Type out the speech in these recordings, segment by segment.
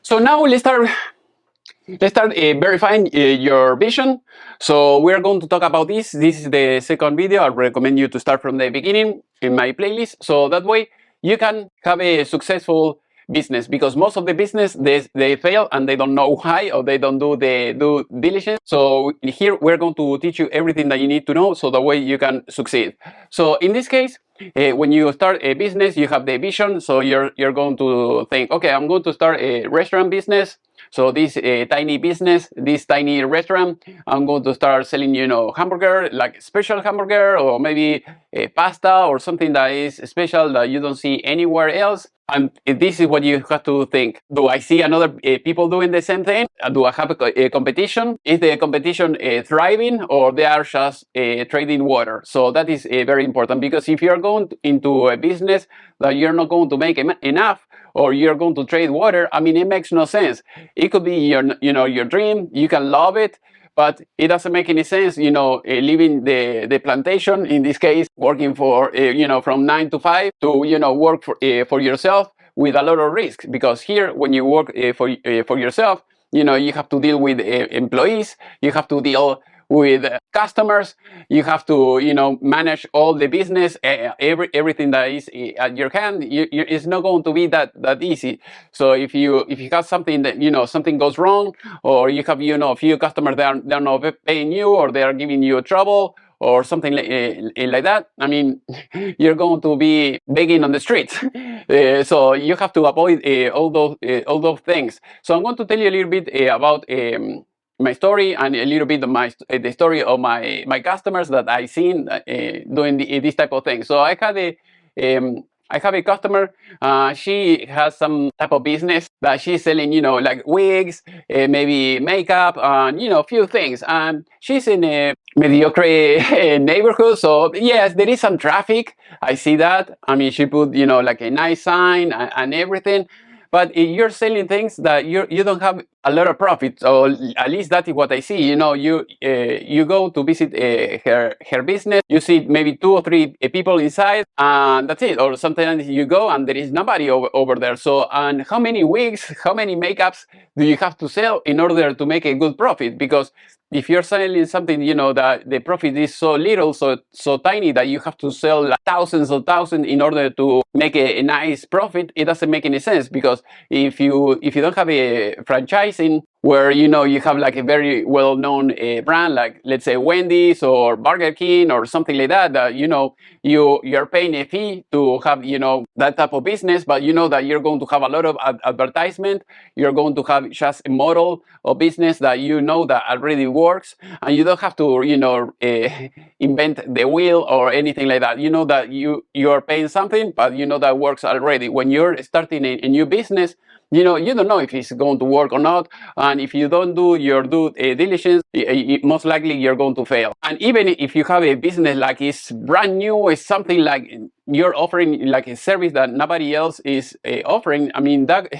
So now let's start verifying your vision. So we're going to talk about this. This is the second video. I recommend you to start from the beginning in my playlist. So that way you can have a successful business, because most of the business they fail and they don't know why, or they don't do the due diligence. So here we're going to teach you everything that you need to know, so that way you can succeed. So in this case, when you start a business, you have the vision. So you're going to think, okay, I'm going to start a restaurant business. So this tiny business, this tiny restaurant, I'm going to start selling, hamburger, like special hamburger, or maybe pasta or something that is special that you don't see anywhere else. And this is what you have to think. Do I see another people doing the same thing? Do I have a competition? Is the competition thriving, or they are just trading water? So that is very important, because if you're going into a business that you're not going to make enough, or you're going to trade water, I mean, it makes no sense. It could be your dream. You can love it, but it doesn't make any sense, leaving the plantation, in this case, working for, from 9 to 5 to, work for yourself with a lot of risk. Because here, when you work for yourself, you have to deal with employees, you have to deal with customers, you have to manage all the business, everything that is at your hand. It's not going to be that easy. So if you have something that something goes wrong, or you have a few customers that they're not paying you, or they are giving you trouble, or something like that, I mean, you're going to be begging on the streets. So you have to avoid all those things. So I'm going to tell you a little bit about my story, and a little bit of the story of my customers that I seen doing this type of thing. So I have a customer. She has some type of business that she's selling, like wigs, maybe makeup, and a few things. And she's in a mediocre neighborhood, so yes, there is some traffic. I see that. I mean, she put like a nice sign and everything. But you're selling things that you don't have a lot of profit, or at least that is what I see. You go to visit her business, you see maybe 2 or 3 people inside, and that's it. Or sometimes you go and there is nobody over there. So, and how many wigs, how many makeups do you have to sell in order to make a good profit? Because if you're selling something, that the profit is so little, so tiny, that you have to sell like thousands in order to make a nice profit, it doesn't make any sense. Because if you don't have a franchising where you have like a very well-known brand, like let's say Wendy's or Burger King or something like that, you're paying a fee to have that type of business, but that you're going to have a lot of advertisement. You're going to have just a model of business that that already works, and you don't have to invent the wheel or anything like that. That you are paying something, but that works already. When you're starting a new business, you don't know if it's going to work or not, and if you don't do your due diligence, most likely you're going to fail. And even if you have a business like it's brand new, it's something like you're offering like a service that nobody else is offering, I mean, that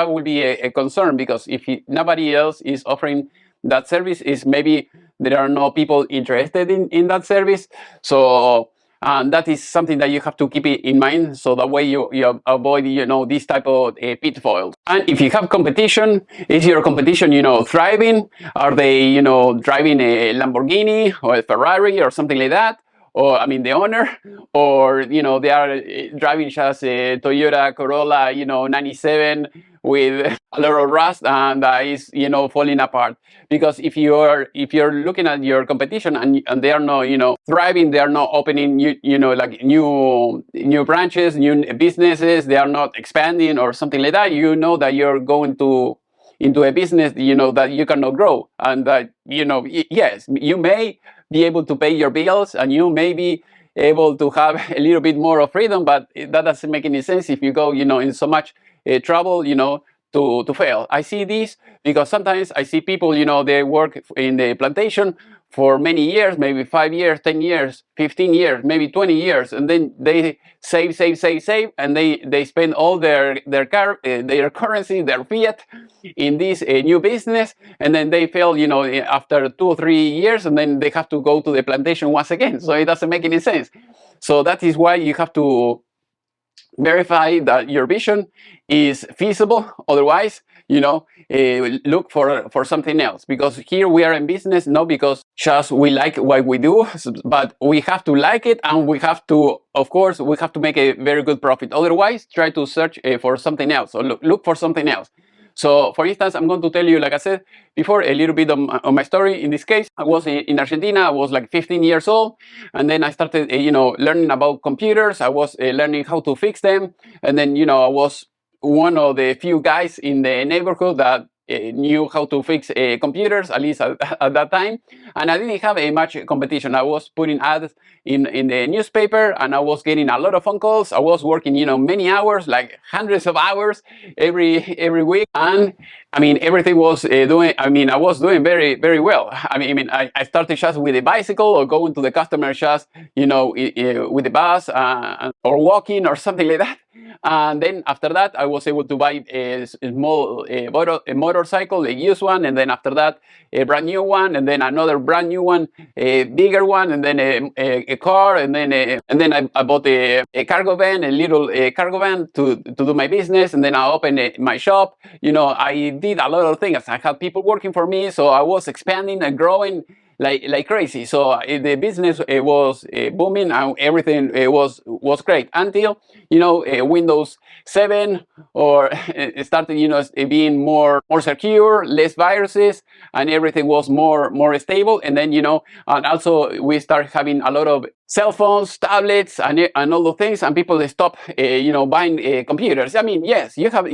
will be a concern. Because if nobody else is offering that service, is maybe there are no people interested in that service. So that is something that you have to keep in mind, so that way you avoid this type of pitfalls. And if you have competition, is your competition thriving? Are they driving a Lamborghini or a Ferrari or something like that? Or I mean the owner, or they are driving just a Toyota Corolla 97 with a lot of rust, and that is falling apart. Because if you're looking at your competition, and they are not thriving, they are not opening like new branches, new businesses, they are not expanding or something like that, that you're going into a business that you cannot grow. And that yes, you may be able to pay your bills, and you may be able to have a little bit more of freedom, but that doesn't make any sense if you go in so much trouble to fail. I see this because sometimes I see people they work in the plantation for many years, maybe 5 years, 10 years, 15 years, maybe 20 years, and then they save, and they spend all their currency, their fiat, in this new business, and then they fail after 2 or 3 years, and then they have to go to the plantation once again. So it doesn't make any sense. So that is why you have to verify that your vision is feasible. Otherwise, look for something else, because here we are in business not because just we like what we do, but we have to like it, and we have to, of course, we have to make a very good profit. Otherwise, try to search for something else, or look for something else. So, for instance, I'm going to tell you, like I said before, a little bit of my story. In this case, I was in Argentina. I was like 15 years old, and then I started, learning about computers. I was learning how to fix them, and then, I was one of the few guys in the neighborhood that knew how to fix computers, at least at that time. And I didn't have a much competition. I was putting ads in the newspaper, and I was getting a lot of phone calls. I was working, many hours, like hundreds of hours every week. And I mean, everything was I was doing very, very well. I started just with a bicycle, or going to the customer just, with the bus, or walking or something like that. And then after that, I was able to buy a small motorcycle, a used one, and then after that, a brand new one, and then another brand new one, a bigger one, and then a car, and then I bought a cargo van, a little cargo van to do my business, and then I opened my shop. I did a lot of things. I had people working for me, so I was expanding and growing like crazy. So the business was booming, and everything was great until Windows 7 or it started being more secure, less viruses, and everything was more stable. And then and also we start having a lot of cell phones, tablets, and all those things, and people stop buying computers. I mean, yes, you have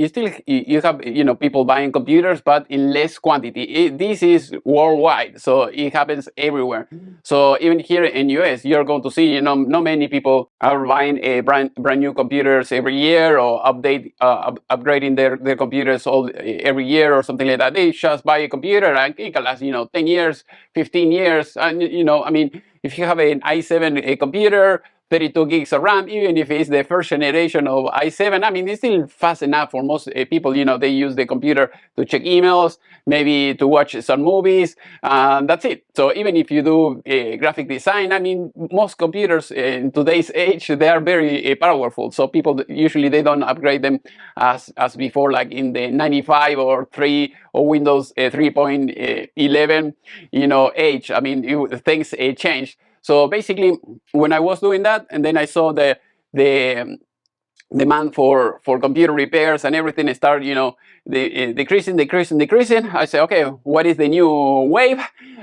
people buying computers, but in less quantity. This is worldwide, so it happens everywhere. So even here in US, you're going to see not many people are buying a brand new computers every year, or upgrading their computers every year or something like that. They just buy a computer and it can last 10 years, 15 years, and if you have an i7 computer, 32 gigs of RAM, even if it's the first generation of i7, it's still fast enough for most people. They use the computer to check emails, maybe to watch some movies, and that's it. So even if you do graphic design, most computers in today's age, they are very powerful. So people usually they don't upgrade them as before, like in the 95 or 3 or Windows 3.11 age. Things change. So basically, when I was doing that, and then I saw the demand for computer repairs and everything started, decreasing. I said, okay, what is the new wave?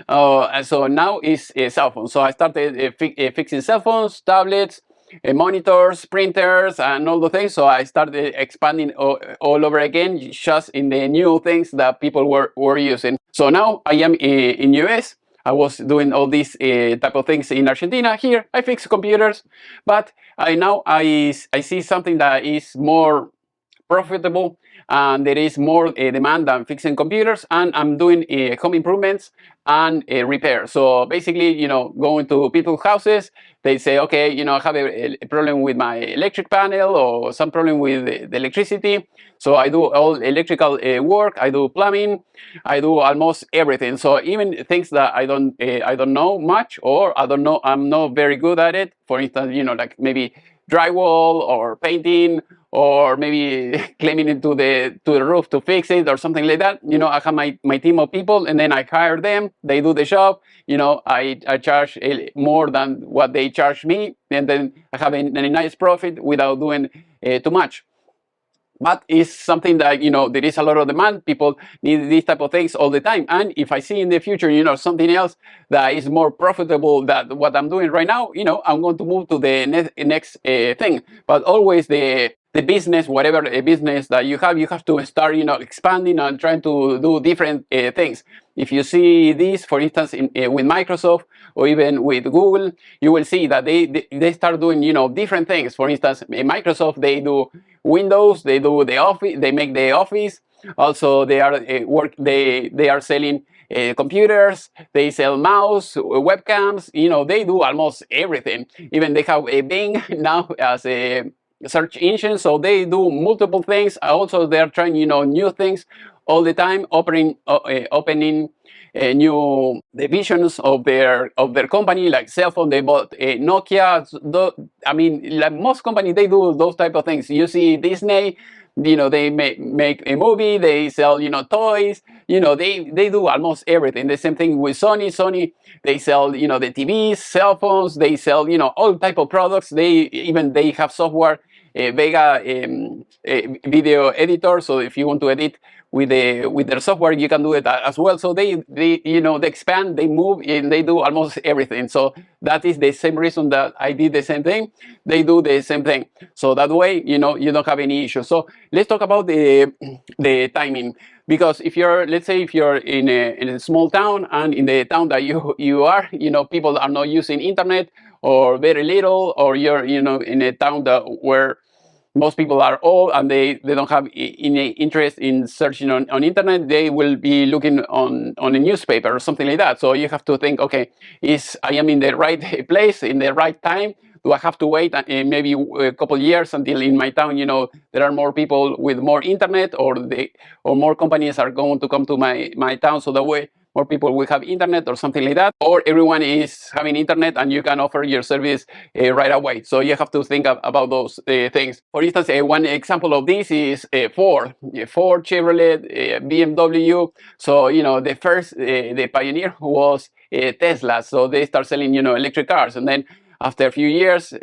And so now is cell phones. So I started fixing cell phones, tablets, monitors, printers, and all the things. So I started expanding all over again, just in the new things that people were using. So now I am in US. I was doing all these type of things in Argentina. Here, I fix computers, but I see something that is more profitable, and there is more demand than fixing computers, and I'm doing home improvements and repair. So basically, going to people's houses, they say, okay, I have a problem with my electric panel, or some problem with the electricity. So I do all electrical work, I do plumbing, I do almost everything. So even things that I don't know much, or I'm not very good at it. For instance, like maybe drywall or painting, or maybe climbing into the roof to fix it or something like that. I have my team of people, and then I hire them. They do the job. I charge more than what they charge me, and then I have a nice profit without doing too much. But it's something that there is a lot of demand. People need these type of things all the time. And if I see in the future something else that is more profitable than what I'm doing right now, I'm going to move to the next thing. But always the business, whatever a business that you have to start expanding and trying to do different things. If you see this, for instance, with Microsoft or even with Google, you will see that they start doing different things. For instance, in Microsoft, they do Windows, they do the Office, they make the Office. Also, they are selling computers, they sell mouse, webcams. They do almost everything. Even they have a Bing now as a search engine, so they do multiple things. Also, they're trying new things all the time, opening new divisions of their company, like cell phone. They bought Nokia. I mean, like most companies, they do those type of things. You see Disney, they make a movie, they sell, toys, they do almost everything. The same thing with Sony. Sony, they sell, the TVs, cell phones, they sell, all type of products. They have software, Vega video editor. So if you want to edit with their software, you can do it as well. So they expand, they move, and they do almost everything. So that is the same reason that I did the same thing. They do the same thing. So that way, you don't have any issues. So let's talk about the timing. Because let's say if you're in a small town, and in the town that you are, people are not using internet or very little, or you're in a town where most people are old and they don't have any interest in searching on internet, they will be looking on a newspaper or something like that. So you have to think, okay, I am in the right place in the right time? Do I have to wait maybe a couple years until in my town, there are more people with more internet, or more companies are going to come to my town, so that way more people will have internet or something like that, or everyone is having internet and you can offer your service right away. So you have to think about those things. For instance, one example of this is Ford, Chevrolet, BMW. So the first, the pioneer was Tesla. So they start selling electric cars, and then after a few years,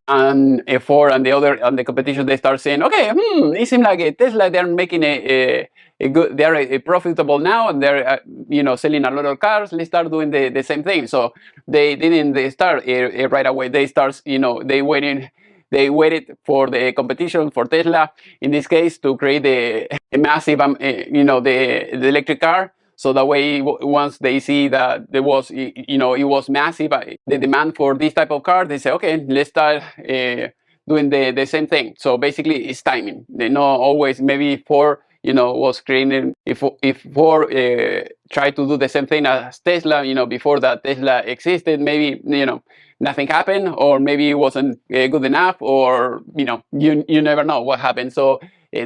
and Ford and the competition, they start saying, okay, it seems like Tesla, they're making a good, they're profitable now, and they're selling a lot of cars. Let's start doing the same thing. So they didn't start right away. They waited for the competition for Tesla, in this case, to create a massive, the electric car. So that way, once they see that there was, it was massive, the demand for this type of car, they say, okay, let's start doing the same thing. So basically, it's timing. They know always, maybe Ford, was creating, if Ford tried to do the same thing as Tesla, before that Tesla existed, maybe, nothing happened, or maybe it wasn't good enough, or, you never know what happened. So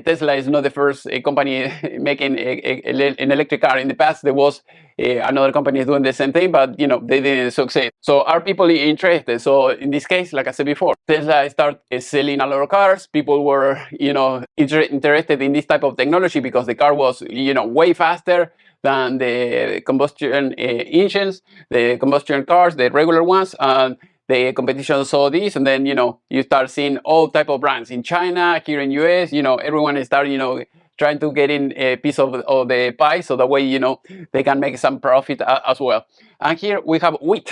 Tesla is not the first company making an electric car. In the past, there was another company doing the same thing, but they didn't succeed. So are people interested? So in this case, like I said before, Tesla started selling a lot of cars. People were interested in this type of technology because the car was way faster than the combustion engines, the combustion cars, the regular ones, and the competition saw this, and then you start seeing all type of brands in China, here in US. Everyone is starting trying to get in a piece of the pie, so that way they can make some profit as well. And here we have WIT.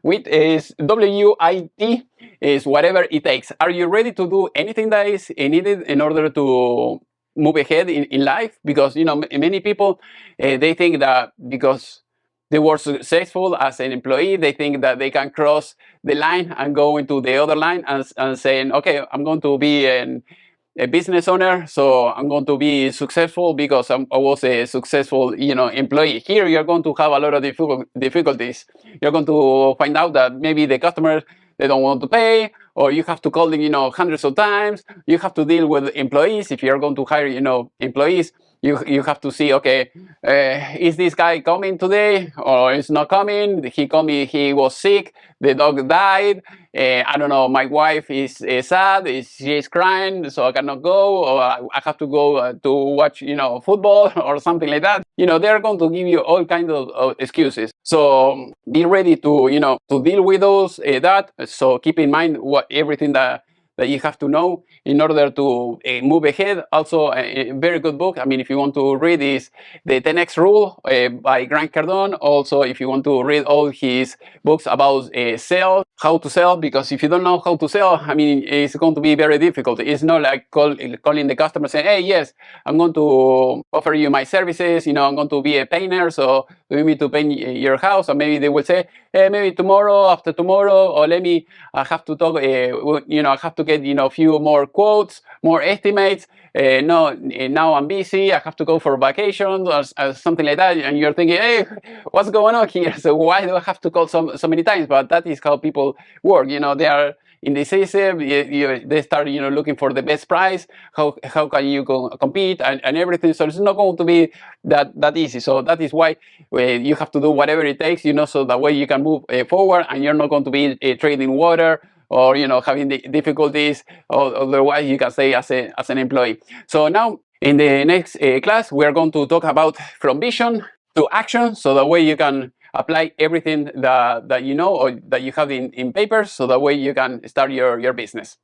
WIT is WIT, is whatever it takes. Are you ready to do anything that is needed in order to move ahead in life? Because many people they think that because they were successful as an employee, they think that they can cross the line and go into the other line and saying, okay, I'm going to be a business owner, so I'm going to be successful because I was a successful employee. Here you're going to have a lot of difficulties. You're going to find out that maybe the customers, they don't want to pay, or you have to call them hundreds of times. You have to deal with employees. If you're going to hire employees, you have to see, okay, is this guy coming today or is not coming? He told me he was sick, the dog died, I don't know, my wife is sad, she's crying, so I cannot go, or I have to go to watch football or something like that. They're going to give you all kinds of excuses. So be ready to to deal with those that. So keep in mind everything that you have to know in order to move ahead. Also, a very good book, I mean, if you want to read, is The 10X Rule by Grant Cardone. Also, if you want to read all his books about how to sell, because if you don't know how to sell, I mean, it's going to be very difficult. It's not like calling the customer saying, hey, yes, I'm going to offer you my services, I'm going to be a painter, so do you need to paint your house? Or maybe they will say, hey, maybe tomorrow, after tomorrow, or I have to talk, I have to get a few more quotes, more estimates. No, now I'm busy, I have to go for vacation or something like that, and you're thinking, hey, what's going on here? So why do I have to call so many times? But that is how people work. They are in the system. They start looking for the best price. How can you compete and everything? So it's not going to be that easy. So that is why you have to do whatever it takes, so that way you can move forward, and you're not going to be trading water or having the difficulties, or otherwise you can stay as an employee. So now in the next class, we are going to talk about from vision to action, so that way you can apply everything that you know or that you have in papers, so that way you can start your business.